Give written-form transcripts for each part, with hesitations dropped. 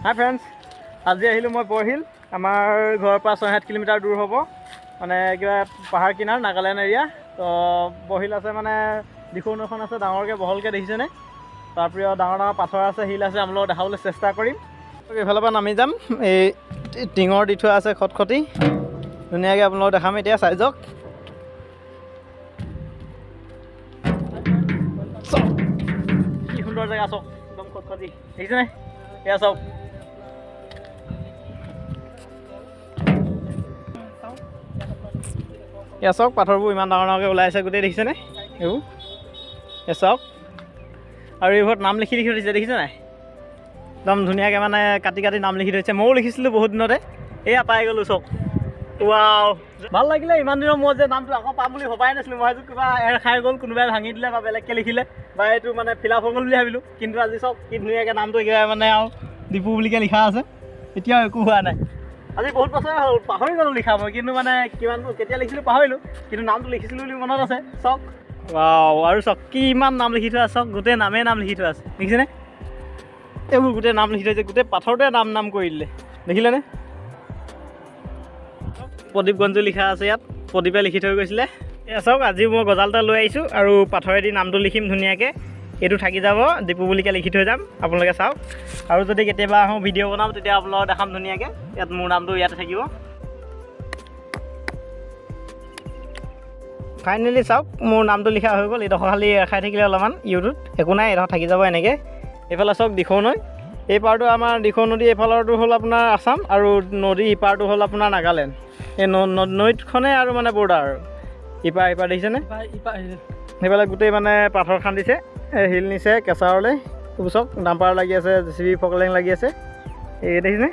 হাই friends, আজি আহিলোঁ মই বৰহিল। আমাৰ ঘৰৰ পৰা 6-7 কিলোমিটাৰ দূৰ হ'ব, মানে কিবা পাহাৰ কিনাৰ নাগালেণ্ড এৰিয়া। তো বৰহিল আছে মানে দিখৌ নৈখন আছে ডাঙৰকৈ বহলকৈ দেখিছেনে। তাৰপৰা ডাঙৰ ডাঙৰ পাথৰ আছে, শিল আছে, আপোনালোকক দেখাবলৈ চেষ্টা কৰিম। এইফালৰ পৰা নামি যাম, এই টিঙৰ দি থোৱা আছে খটখটি, ধুনীয়াকৈ আপোনালোকক দেখাম। এতিয়া চাই যাওক, কি সুন্দৰ জেগা চাওক, একদম খটখটি দেখিছেনে। এয়া চাওক, এয়া চাওক পাথৰবোৰ ইমান ডাঙৰ ডাঙৰকৈ ওলাই আছে গোটেই, দেখিছেনে এইবোৰ। এয়া চাওক, আৰু এইবোৰত নাম লিখি লিখি থৈছে, দেখিছে নাই, একদম ধুনীয়াকৈ মানে কাটি কাটি নাম লিখি থৈছে। ময়ো লিখিছিলোঁ বহুত দিনতে, এয়া পাই গ'লোঁ চাওক। ৱাও, ভাল লাগিলে। ইমান দিনৰ মই যে নামটো আকৌ পাম বুলি ভবাই নাছিলোঁ। মই ভাবিছোঁ কিবা এৰ খাই গ'ল, কোনোবাই ভাঙি দিলে বা বেলেগকৈ লিখিলে, বা এইটো মানে ফিল আপ হৈ গ'ল বুলি ভাবিলোঁ। কিন্তু আজি চাওক কি ধুনীয়াকৈ নামটো একেবাৰে মানে আৰু ডিপু বুলিকৈ লিখা আছে, এতিয়াও একো হোৱা নাই। আজি বহুত বছৰ হ'ল, পাহৰি গ'লোঁ লিখা মই, কিন্তু মানে কিমান কেতিয়া লিখিছিলোঁ পাহৰিলোঁ, কিন্তু নামটো লিখিছিলোঁ বুলি মনত আছে। চাওক, ৱাও, আৰু চাওক কি ইমান নাম লিখি থোৱা আছে, চাওক গোটেই নামেই নাম লিখি থোৱা আছে, দেখিছেনে। এইবোৰ গোটেই নাম লিখি থৈছে, গোটেই পাথৰটোৱে নাম কৰি দিলে, দেখিলেনে। প্ৰদীপ গঞ্জু লিখা আছে ইয়াত, প্ৰদীপে লিখি থৈ গৈছিলে। এয়া চাওক, আজি মই গজাল এটা লৈ আহিছোঁ আৰু পাথৰেদি নামটো লিখিম ধুনীয়াকৈ। এইটো থাকি যাব, ডিপু বুলিকৈ লিখি থৈ যাম, আপোনালোকে চাওক। আৰু যদি কেতিয়াবা আহোঁ ভিডিঅ' বনাম, তেতিয়া আপোনালোকক দেখাম ধুনীয়াকৈ। ইয়াত মোৰ নামটো ইয়াতে থাকিব। ফাইনেলি চাওক, মোৰ নামটো লিখা হৈ গ'ল। এইডোখৰ খালি খাই থাকিলে অলপমান ইউটিউবত, একো নাই, এইডোখৰ থাকি যাব এনেকৈ। এইফালে চাওক দিখৌ নৈ, এই পাৰটো আমাৰ দিখৌ নদী, এইফালৰটো হ'ল আপোনাৰ আছাম, আৰু নদী ইপাৰটো হ'ল আপোনাৰ নাগালেণ্ড। এই নৈখনে আৰু মানে বৰ্ডাৰ আৰু ইপাৰ দেখিছেনে। সেইফালে গোটেই মানে পাথৰ খান্দিছে, শিল নিছে কেঁচাৰলৈ। এইবোৰ চাওক, ডাম্পাৰ লাগি আছে, JCB ফকলেং লাগি আছে, এই দেখিছেনে,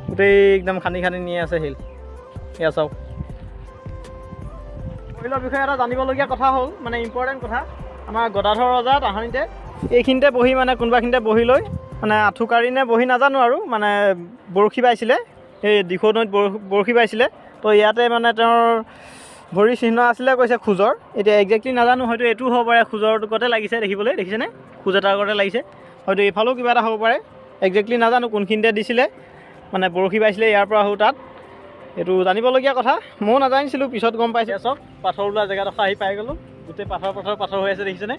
গোটেই একদম খান্দি খান্দি নি আছে শিল। এয়া চাওক, বৰহিলৰ বিষয়ে এটা জানিবলগীয়া কথা হ'ল, মানে ইম্পৰ্টেণ্ট কথা, আমাৰ গদাধৰ ৰজা তাহানিতে এইখিনিতে বহি, মানে কোনোবাখিনিতে বহি লৈ, মানে আঁঠুকাৰি নে বহি নাজানো আৰু, মানে বৰশী বাইছিলে, এই দিখৌ নৈত বৰশী বাইছিলে। তো ইয়াতে মানে তেওঁৰ ভৰি চিহ্ন আছিলে, কৈছে খোজৰ। এতিয়া একজেক্টলি নাজানো, হয়তো এইটো হ'ব পাৰে, খোজৰ টুকুৰতে লাগিছে দেখিবলৈ, দেখিছেনে, খোজ এটাৰ আগতে লাগিছে। হয়তো এইফালেও কিবা এটা হ'ব পাৰে, একজেক্টলি নাজানো কোনখিনিতে দিছিলে, মানে বৰশী বাইছিলে ইয়াৰ পৰা আহোঁ তাত। এইটো জানিবলগীয়া কথা, ময়ো নাজানিছিলোঁ, পিছত গম পাইছোঁ। চাওক, পাথৰ ওলোৱা জেগাডোখৰ আহি পাই গ'লোঁ, গোটেই পাথৰ হৈ আছে, দেখিছেনে।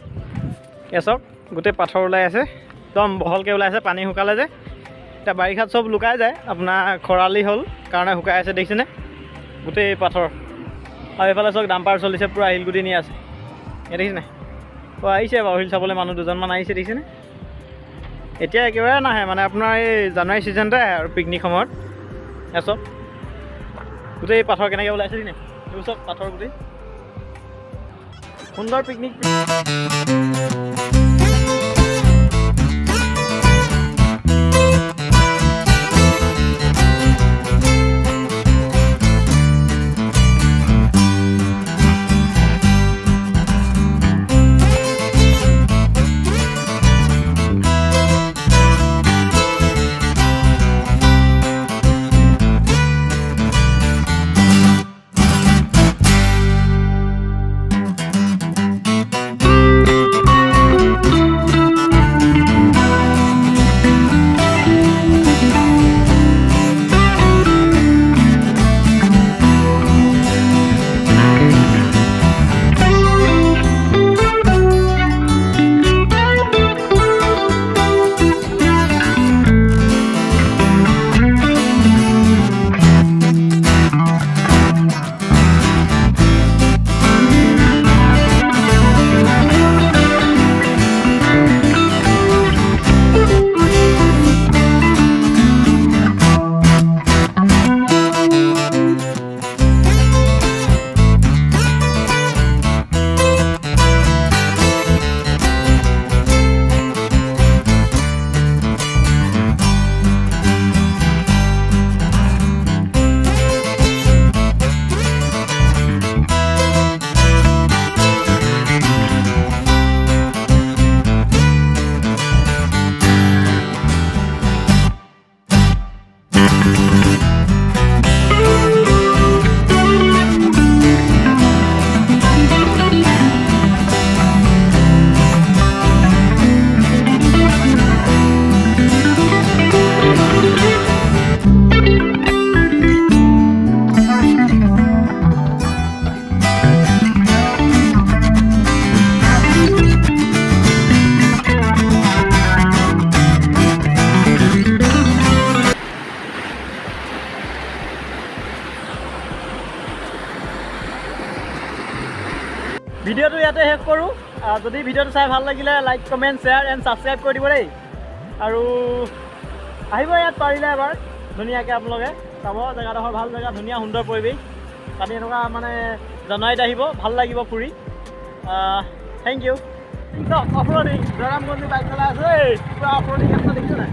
এয়া চাওক, গোটেই পাথৰ ওলাই আছে, একদম বহলকৈ ওলাই আছে, পানী শুকালে যে। এতিয়া বাৰিষাত চব লুকাই যায়, আপোনাৰ খৰালি হ'ল কাৰণে শুকাই আছে, দেখিছেনে, গোটেই পাথৰ। আৰু এইফালে চাওক ডাম্পাৰ চলিছে, পূৰা শিলগুটি নি আছে, এই দেখিছেনে। তো আহিছে বৰহিল চাবলৈ মানুহ দুজনমান আহিছে, দেখিছেনে। এতিয়া একেবাৰে নাহে, মানে আপোনাৰ এই জানুৱাৰী ছিজনতে আহে আৰু পিকনিক সময়ত। এয়া চাওক গোটেই পাথৰ কেনেকৈ ওলাইছে, দেখিনে, এইবোৰ চাওক পাথৰ গোটেই সুন্দৰ পিকনিক। ভিডিঅ'টো ইয়াতে শেষ কৰোঁ যদি ভিডিঅ'টো চাই ভাল লাগিলে like comment share and subscribe কৰি দিব দেই আৰু আহিব ইয়াত পাৰিলে এবাৰ ধুনীয়াকৈ আপোনালোকে চাব জেগাডোখৰ ভাল জেগা ধুনীয়া সুন্দৰ পৰিৱেশ তাতে এনেকুৱা মানে জানুৱাৰীত আহিব ভাল লাগিব ফুৰি থেংক ইউ অফৰোডিং জয়ৰামগঞ্জ বাইক চলাই আছোঁ এই পুৰা অফৰোডিং দেখিছোঁ নাই